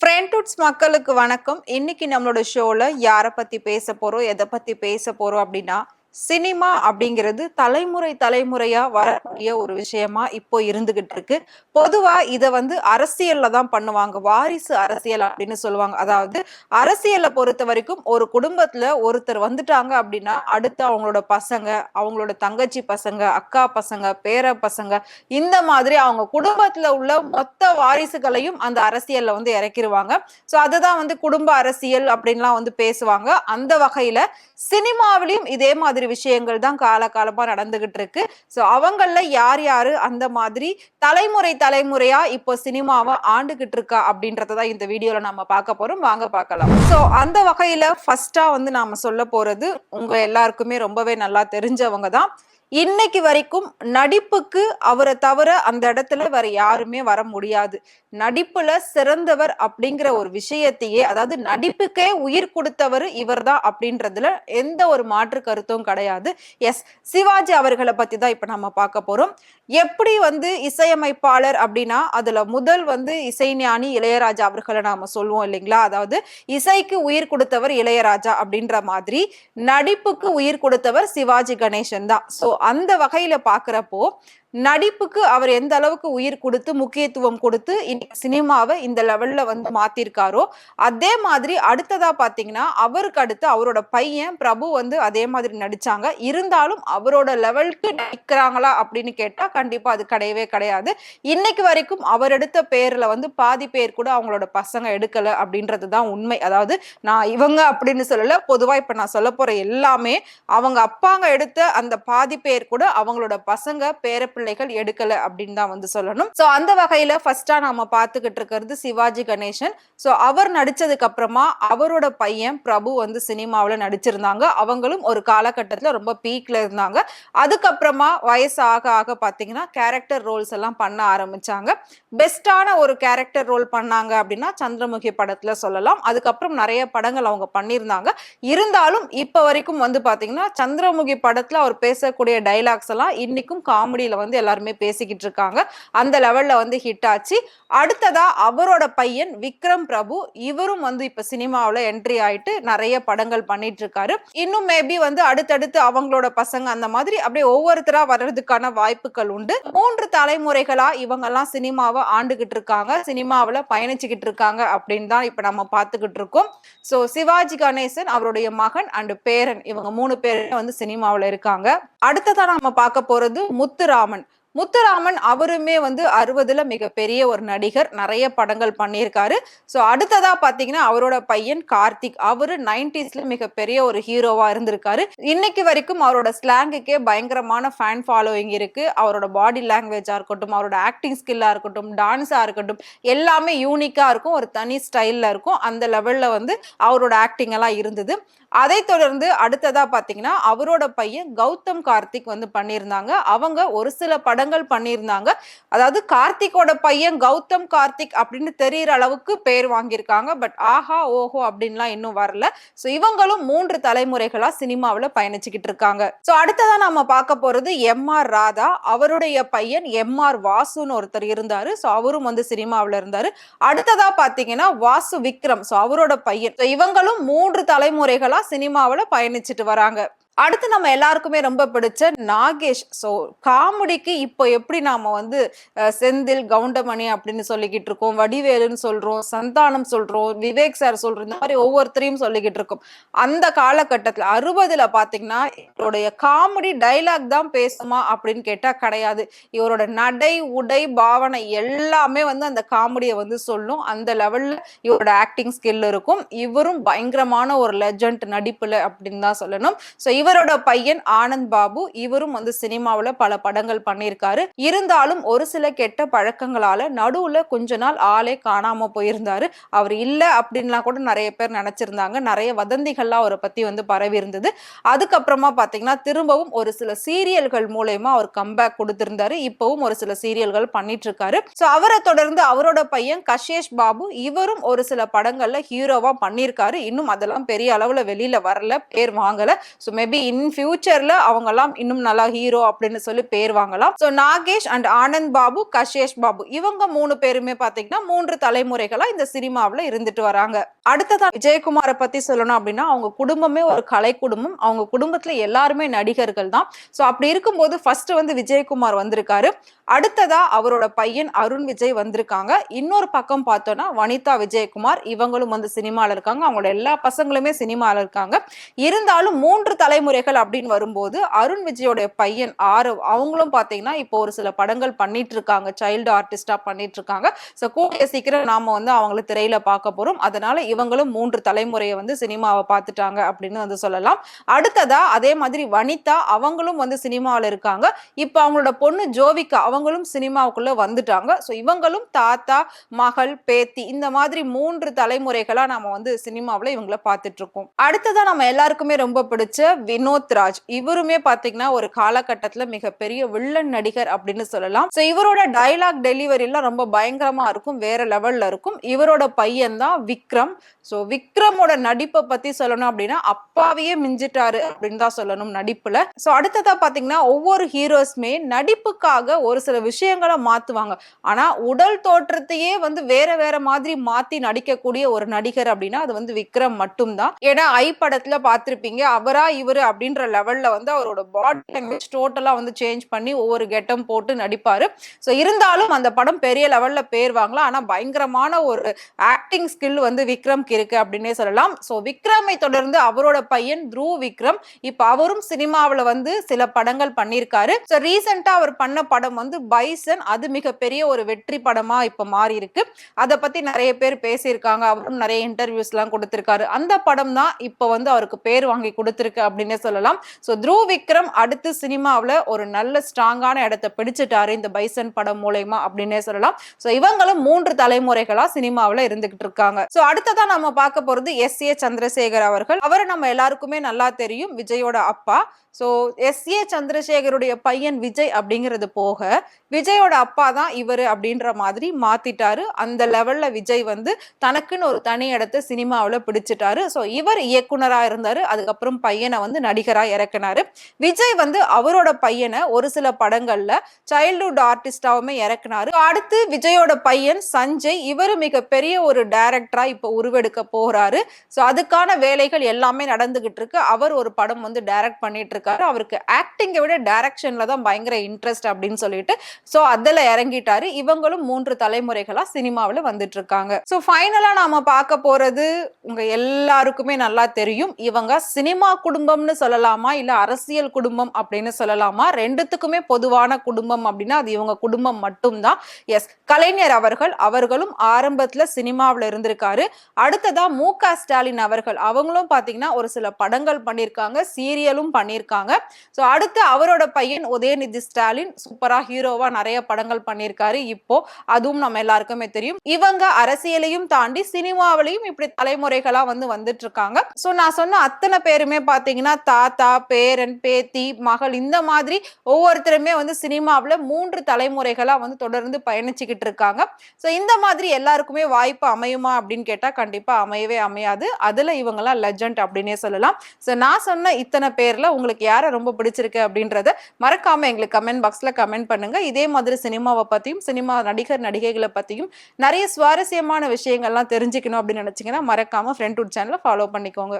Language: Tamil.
ஃப்ரெண்ட்ஹுட்ஸ் மக்களுக்கு வணக்கம். இன்னைக்கு நம்மளோட ஷோல யாரை பத்தி பேச போறோம், எதை பத்தி பேச போறோம் அப்படின்னா, சினிமா அப்படிங்கிறது தலைமுறை தலைமுறையா வரக்கூடிய ஒரு விஷயமா இப்போ இருந்துகிட்டு இருக்கு. பொதுவா இத அரசியல்ல தான் பண்ணுவாங்க. வாரிசு அரசியல் அப்படின்னு சொல்லுவாங்க. அதாவது அரசியலை பொறுத்த வரைக்கும் ஒரு குடும்பத்துல ஒருத்தர் வந்துட்டாங்க அப்படின்னா, அடுத்து அவங்களோட பசங்க, அவங்களோட தங்கச்சி பசங்க, அக்கா பசங்க, பேர பசங்க, இந்த மாதிரி அவங்க குடும்பத்துல உள்ள மொத்த வாரிசுகளையும் அந்த அரசியல்ல இறக்கிருவாங்க. சோ அதுதான் குடும்ப அரசியல் அப்படின்லாம் பேசுவாங்க. அந்த வகையில சினிமாவிலும் இதே மாதிரி விஷயங்கள் தான் காலகாலமா நடந்துகிட்டு இருக்கு. சோ அவங்கள்ல யார் யாரு அந்த மாதிரி தலைமுறை தலைமுறையா இப்போ சினிமாவை ஆண்டுகிட்டு இருக்கா அப்படின்றதான் இந்த வீடியோல நம்ம பார்க்க போறோம். வாங்க பார்க்கலாம். சோ அந்த வகையில ஃபர்ஸ்டா நாம சொல்ல போறது உங்க எல்லாருக்குமே ரொம்பவே நல்லா தெரிஞ்சவங்க தான். இன்னைக்கு வரைக்கும் நடிப்புக்கு அவரை தவிர அந்த இடத்துல வேற யாருமே வர முடியாது. நடிப்புல சிறந்தவர் அப்படிங்கிற ஒரு விஷயத்தையே, அதாவது நடிப்புக்கே உயிர் கொடுத்தவர் இவர்தான் அப்படின்றதுல எந்த ஒரு மாற்று கருத்தும் கிடையாது. எஸ், சிவாஜி அவர்களை பத்தி தான் இப்ப நம்ம பார்க்க போறோம். எப்படி இசையமைப்பாளர் அப்படின்னா அதுல முதல் இசைஞானி இளையராஜா அவர்களை நாம சொல்லுவோம் இல்லைங்களா? அதாவது இசைக்கு உயிர் கொடுத்தவர் இளையராஜா அப்படின்ற மாதிரி நடிப்புக்கு உயிர் கொடுத்தவர் சிவாஜி கணேசன் தான். சோ அந்த வகையில பாக்குறப்போ நடிப்புக்கு அவர் எந்த அளவுக்கு உயிர் கொடுத்து முக்கியத்துவம் கொடுத்து சினிமாவை இந்த லெவல்ல மாத்திருக்காரோ, அதே மாதிரி அடுத்ததா பாத்தீங்கன்னா அவருக்கு அடுத்து அவரோட பையன் பிரபு அதே மாதிரி நடிச்சாங்க. இருந்தாலும் அவரோட லெவலுக்கு நடிக்கிறாங்களா அப்படின்னு கேட்டா கண்டிப்பா அது கிடையவே கிடையாது. இன்னைக்கு வரைக்கும் அவர் எடுத்த பேர்ல பாதி பேர் கூட அவங்களோட பசங்க எடுக்கல அப்படின்றதுதான் உண்மை. அதாவது நான் இவங்க அப்படின்னு சொல்லல, பொதுவா இப்ப நான் சொல்ல போற எல்லாமே அவங்க அப்பாங்க எடுத்த அந்த பாதி பேர் கூட அவங்களோட பசங்க பேர பிள்ளைகள் எடுக்கல அப்படின்னு தான் சொல்லணும். சோ அந்த வகையில ஃபர்ஸ்டா நாம பாத்துக்கிட்டு இருக்கிறது சிவாஜி கணேசன். சோ அவர் நடிச்சதுக்கு அப்புறமா அவரோட பையன் பிரபு சினிமாவில நடிச்சிருந்தாங்க. அவங்களும் ஒரு காலகட்டத்துல ரொம்ப பீக்ல இருந்தாங்க. அதுக்கப்புறமா வயசு ஆக ஆக பாத்தீங்கன்னா கேரக்டர் ரோல்ஸ் எல்லாம் பண்ண ஆரம்பிச்சாங்க. பெஸ்டான ஒரு கேரக்டர் ரோல் பண்ணாங்க அப்படின்னா சந்திரமுகி படத்துல சொல்லலாம். அதுக்கப்புறம் நிறைய படங்கள் அவங்க பண்ணியிருந்தாங்க. இருந்தாலும் இப்ப வரைக்கும் பாத்தீங்கன்னா சந்திரமுகி படத்துல அவர் பேசக்கூடிய டைலாக்ஸ் எல்லாம் இன்னைக்கும் காமெடியில எல்லாருமே பேசிக்கிட்டு இருக்காங்க. அந்த லெவல்ல ஹிட் ஆச்சு. அடுத்ததா அவரோட பையன் விக்ரம் பிரபு, இவரும் இப்ப சினிமாவில என்ட்ரி ஆயிட்டு நிறைய படங்கள் பண்ணிட்டு இருக்காரு. இன்னும் மேபி அடுத்தடுத்து அவங்களோட பசங்க அந்த மாதிரி அப்படியே ஒவ்வொருத்தரா வர்றதுக்கான வாய்ப்புகள் உண்டு. 3 தலைமுறைகளா இவங்க எல்லாம் சினிமாவை ஆண்டுகிட்டு இருக்காங்க, சினிமாவில பயணிச்சுக்கிட்டு இருக்காங்க அப்படின்னு தான் இப்ப நம்ம பார்த்துக்கிட்டு இருக்கோம். சோ சிவாஜி கணேசன், அவருடைய மகன் அண்ட் பேரன், இவங்க 3 பேரும் சினிமாவில இருக்காங்க. அடுத்ததா நம்ம பார்க்க போறது முத்துராமன். முத்துராமன் அவருமே 60ல மிகப்பெரிய ஒரு நடிகர், நிறைய படங்கள் பண்ணியிருக்காரு. சோ அடுத்ததா பாத்தீங்கன்னா அவரோட பையன் கார்த்திக், அவரு 90ஸ்ல மிகப்பெரிய ஒரு ஹீரோவா இருந்திருக்காரு. இன்னைக்கு வரைக்கும் அவரோட ஸ்லாங்குக்கே பயங்கரமான ஃபேன் ஃபாலோயிங் இருக்கு. அவரோட பாடி லாங்குவேஜா இருக்கட்டும், அவரோட ஆக்டிங் ஸ்கில்லா இருக்கட்டும், டான்ஸா இருக்கட்டும், எல்லாமே யூனிக்கா இருக்கும், ஒரு தனி ஸ்டைல்ல இருக்கும். அந்த லெவல்ல அவரோட ஆக்டிங் எல்லாம் இருந்தது. அதை தொடர்ந்து அடுத்ததா பாத்தீங்கன்னா அவரோட பையன் கௌதம் கார்த்திக் பண்ணியிருந்தாங்க. அவங்க ஒரு சில படங்கள் பண்ணியிருந்தாங்க. அதாவது கார்த்திகோட பையன் கௌதம் கார்த்திக் அப்படின்னு தெரியற அளவுக்கு பேர் வாங்கியிருக்காங்க. பட் ஆஹா ஓஹோ அப்படின்லாம் இன்னும் வரல. சோ இவங்களும் 3 தலைமுறைகளா சினிமாவில பயணிச்சுக்கிட்டு இருக்காங்க. சோ அடுத்ததா நாம பார்க்க போறது எம்.ஆர். ராதா. அவருடைய பையன் எம்.ஆர். வாசுன்னு ஒருத்தர் இருந்தாரு. சோ அவரும் சினிமாவில இருந்தாரு. அடுத்ததா பாத்தீங்கன்னா வாசு விக்ரம், சோ அவரோட பையன். இவங்களும் 3 தலைமுறைகளா சினிமாவுல பயணிச்சுட்டு வராங்க. அடுத்து நம்ம எல்லாருக்குமே ரொம்ப பிடிச்ச நாகேஷ். சோ காமெடிக்கு இப்போ எப்படி நாம செந்தில், கவுண்டமணி அப்படின்னு சொல்லிக்கிட்டு இருக்கோம், வடிவேலுன்னு சொல்றோம், சந்தானம் சொல்றோம், விவேக் சார் சொல்றோம், இந்த மாதிரி ஒவ்வொருத்தரையும் சொல்லிக்கிட்டு இருக்கோம். அந்த காலகட்டத்துல 60ல பாத்தீங்கன்னா இவருடைய காமெடி டைலாக் தான் பேசுமா அப்படின்னு கேட்டா கிடையாது. இவரோட நடை, உடை, பாவனை எல்லாமே அந்த காமெடியை சொல்லும். அந்த லெவல்ல இவரோட ஆக்டிங் ஸ்கில் இருக்கும். இவரும் பயங்கரமான ஒரு லெஜண்ட் நடிப்புல அப்படின்னு தான் சொல்லணும். சோ இவரோட பையன் ஆனந்த் பாபு, இவரும் சினிமாவுல பல படங்கள் பண்ணியிருக்காரு. இருந்தாலும் ஒரு சில கெட்ட பழக்கங்களால நடுவுல கொஞ்ச நாள் ஆளே காணாம போயிருந்தாரு. அவர் இல்ல அப்படின்லாம் கூட நிறைய பேர் நினைச்சிருந்தாங்க. நிறைய வதந்திகள்லாம் அவரை பத்தி பரவி இருந்தது. அதுக்கப்புறமா பாத்தீங்கன்னா திரும்பவும் ஒரு சில சீரியல்கள் மூலமா அவர் கம்பேக் கொடுத்திருந்தாரு. இப்பவும் ஒரு சில சீரியல்கள் பண்ணிட்டு இருக்காரு. சோ அவரை தொடர்ந்து அவரோட பையன் கஷேஷ் பாபு, இவரும் ஒரு சில படங்கள்ல ஹீரோவா பண்ணியிருக்காரு. இன்னும் அதெல்லாம் பெரிய அளவுல வெளியில வரல, பேர் வாங்கல. சோ மேபி மேபி இன் ஃபியூச்சர்ல அவங்க எல்லாம் இன்னும் நல்லா ஹீரோ அப்படின்னு சொல்லி பேர் வாங்கலாம். சோ நாகேஷ் அண்ட் ஆனந்த் பாபு, கஷேஷ் பாபு இவங்க 3 பேருமே பாத்தீங்கன்னா 3 தலைமுறைகளா இந்த சினிமாவுல இருந்துட்டு வராங்க. அடுத்ததா விஜயகுமாரை பத்தி சொல்லணும் அப்படின்னா அவங்க குடும்பமே ஒரு கலை குடும்பம். அவங்க குடும்பத்துல எல்லாருமே நடிகர்கள் தான். சோ அப்படி இருக்கும்போது ஃபர்ஸ்ட் வந்து விஜயகுமார் வந்திருக்காரு. அடுத்ததா அவரோட பையன் அருண் விஜய் வந்திருக்காங்க. இன்னொரு பக்கம் பார்த்தோம்னா வனிதா விஜயகுமார் இவங்களும் வந்து சினிமால இருக்காங்க. அவங்களோட எல்லா பசங்களுமே சினிமால இருக்காங்க. இருந்தாலும் 3 தலைமுறைகள் அப்படின்னு வரும்போது அருண் விஜயோட பையன் ஆரவ் அவங்களும் பாத்தீங்கன்னா இப்போ ஒரு சில படங்கள் பண்ணிட்டு இருக்காங்க. சைல்டு ஆர்டிஸ்டா பண்ணிட்டு இருக்காங்க. சோ கூடிய சீக்கிரம் நாம வந்து அவங்கள திரையில பார்க்க போறோம். அதனால இவங்களும் 3 தலைமுறையை வந்து சினிமாவை பார்த்துட்டாங்க அப்படின்னு வந்து சொல்லலாம். அடுத்ததா அதே மாதிரி வனிதா அவங்களும் வந்து சினிமாவில் இருக்காங்க. இப்ப அவங்களோட பொண்ணு ஜோவிகா அவங்களும் சினிமாவுக்குள்ள வந்துட்டாங்க. சோ இவங்களும் தாத்தா, மகள், பேத்தி இந்த மாதிரி 3 தலைமுறைகளா நாம வந்து சினிமாவுல இவங்களை பார்த்துட்டு இருக்கோம். அடுத்ததா நம்ம எல்லாருக்குமே ரொம்ப பிடிச்ச வினோத் ராஜ் இவருமே பாத்தீங்கன்னா ஒரு காலகட்டத்துல மிகப்பெரிய வில்லன் நடிகர் அப்படின்னு சொல்லலாம். சோ இவரோட டைலாக் டெலிவரி எல்லாம் ரொம்ப பயங்கரமா இருக்கும். வேற லெவல்ல இருக்கும். இவரோட பையன் தான் விக்ரம். சோ விக்ரமோட நடிப்பை பத்தி சொல்லணும் அப்படின்னா அப்பாவையே மிஞ்சிட்டாரு அப்படின்னு தான் சொல்லணும் நடிப்புல. சோ அடுத்ததா பாத்தீங்கன்னா ஒவ்வொரு ஹீரோஸ்மே நடிப்புக்காக ஒரு சில விஷயங்களை மாத்துவாங்க. ஆனா உடல் தோற்றத்தையே வந்து வேற வேற மாதிரி மாத்தி நடிக்கக்கூடிய ஒரு நடிகர் அப்படின்னா அது வந்து விக்ரம் மட்டும்தான். ஏன்னா ஐ படத்துல பார்த்திருப்பீங்க அவரா இவரு அப்படின்ற லெவல்ல வந்து அவரோட பாடி லாங்குவேஜ் டோட்டலா வந்து சேஞ்ச் பண்ணி ஒவ்வொரு கெட்டம் போட்டு நடிப்பாரு. சோ இருந்தாலும் அந்த படம் பெரிய லெவல்ல பேர் வாங்கலாம். ஆனா பயங்கரமான ஒரு ஆக்டிங் ஸ்கில் வந்து விக்ரம்க்கு இருக்கு அப்படின்னே சொல்லலாம். சோ விக்ரமை தொடர்ந்து அவரோட பையன் த்ருவ் விக்ரம் இப்ப அவரும் சினிமாவுல வந்து சில படங்கள் பண்ணியிருக்காரு. சோ ரீசெண்டா அவர் பண்ண படம் வந்து பைசன் அது மிகப்பெரிய ஒரு வெற்றி படமா இப்ப மாறி இருக்கு. அதை பத்தி நிறைய பேர் பேசியிருக்காங்க. அவரும் நிறைய இன்டர்வியூஸ் எல்லாம் கொடுத்திருக்காரு. அந்த படம் தான் இப்ப வந்து அவருக்கு பேர் வாங்கி கொடுத்திருக்கு அப்படின்னே சொல்லலாம். சோ த்ருவ் விக்ரம் அடுத்து சினிமாவுல ஒரு நல்ல ஸ்ட்ராங்கான இடத்தை பிடிச்சிட்டாரு இந்த பைசன் படம் மூலமா அப்படின்னே சொல்லலாம். சோ இவங்களும் 3 தலைமுறைகளா சினிமாவுல இருந்துகிட்டு இருக்காங்க. சோ அடுத்ததா நம்ம பார்க்க போறது எஸ்.ஏ. சந்திரசேகர் அவர்கள். அவரை நம்ம எல்லாருக்குமே நல்லா தெரியும். விஜயோட அப்பா. So SA. சந்திரசேகருடைய பையன் விஜய் அப்படிங்கிறது போக விஜயோட அப்பா தான் இவரு அப்படின்ற மாதிரி மாத்திட்டாரு. அந்த லெவல்ல விஜய் வந்து தனக்குன்னு ஒரு தனி இடத்தை சினிமாவுல பிடிச்சிட்டாரு. சோ இவர் இயக்குனரா இருந்தாரு. அதுக்கப்புறம் பையனை வந்து நடிகரா இறக்குனாரு. விஜய் வந்து அவரோட பையனை ஒரு சில படங்கள்ல சைல்ட்ஹுட் ஆர்டிஸ்டாவுமே இறக்குனாரு. அடுத்து விஜயோட பையன் சஞ்சய் இவரு மிகப்பெரிய ஒரு டைரக்டரா இப்ப உருவெடுக்க போறாரு. சோ அதுக்கான வேலைகள் எல்லாமே நடந்துகிட்டு இருக்கு. அவர் ஒரு படம் வந்து டைரக்ட் பண்ணிட்டு இருக்காரு. அவருக்கு ஆக்டிங்கை விட டைரக்ஷன்ல தான் பயங்கர இன்ட்ரெஸ்ட் அப்படின்னு சொல்லிட்டு சோ அதுல இறங்கிட்டாரு. இவங்களும் 3 தலைமுறைகளா சினிமாவுல வந்துட்டு இருக்காங்க. சோ ஃபைனலா நாம பார்க்க போறது உங்க எல்லாருக்குமே நல்லா தெரியும். இவங்க சினிமா குடும்பம்னு சொல்லலாமா இல்ல அரசியல் குடும்பம் அப்படின்னு சொல்லலாமா? ரெண்டுத்துக்குமே பொதுவான குடும்பம் அப்படின்னா அது இவங்க குடும்பம் மட்டும்தான். எஸ் கலைஞர் அவர்களும் ஆரம்பத்துல சினிமாவுல இருந்திருக்காரு. அடுத்ததா மு.க. ஸ்டாலின் அவங்களும் பாத்தீங்கன்னா ஒரு சில படங்கள் பண்ணிருக்காங்க. சீரியலும் பண்ணிருக்காங்க. சோ அடுத்து அவரோட பையன் உதயநிதி ஸ்டாலின் சூப்பரா ஹீரோவா நிறைய படங்கள் பண்ணிருக்காரு. இப்போ அதுவும் நம்ம எல்லாருக்குமே தெரியும். இவங்க அரசியலையும் தாண்டி சினிமாவிலையும் இப்படி தலைமுறைகளா வந்து வந்துட்டு இருக்காங்க. சோ நான் சொன்ன அத்தனை பேருமே பாத்தீங்கன்னா தாத்தா, பேரன், பேத்தி, மகள் இந்த மாதிரி ஒவ்வொருத்தருமே வந்து சினிமாவுல 3 தலைமுறைகளா வந்து தொடர்ந்து பயணிச்சுக்கிட்டு இருக்காங்க. சோ இந்த மாதிரி எல்லாருக்குமே வாய்ப்பு அமையுமா அப்படின்னு கேட்டா கண்டிப்பா அமையவே அமையாது. அதுல இவங்கெல்லாம் லெஜண்ட் அப்படின்னே சொல்லலாம். சோ நான் சொன்ன இத்தனை பேர்ல உங்களுக்கு யாரை ரொம்ப பிடிச்சிருக்கு அப்படின்றத மறக்காம எங்களுக்கு கமெண்ட் பாக்ஸ்ல கமெண்ட் பண்ணுங்க. இதே மாதிரி சினிமாவை பத்தியும் சினிமா நடிகர் நடிகைகளை பத்தியும் நிறைய சுவாரஸ்யமான விஷயங்கள்லாம் தெரிஞ்சுக்கணும் அப்படின்னு நினைச்சீங்கன்னா மறக்காம ஃப்ரெண்ட்வுட் சேனலை ஃபாலோ பண்ணிக்கோங்க.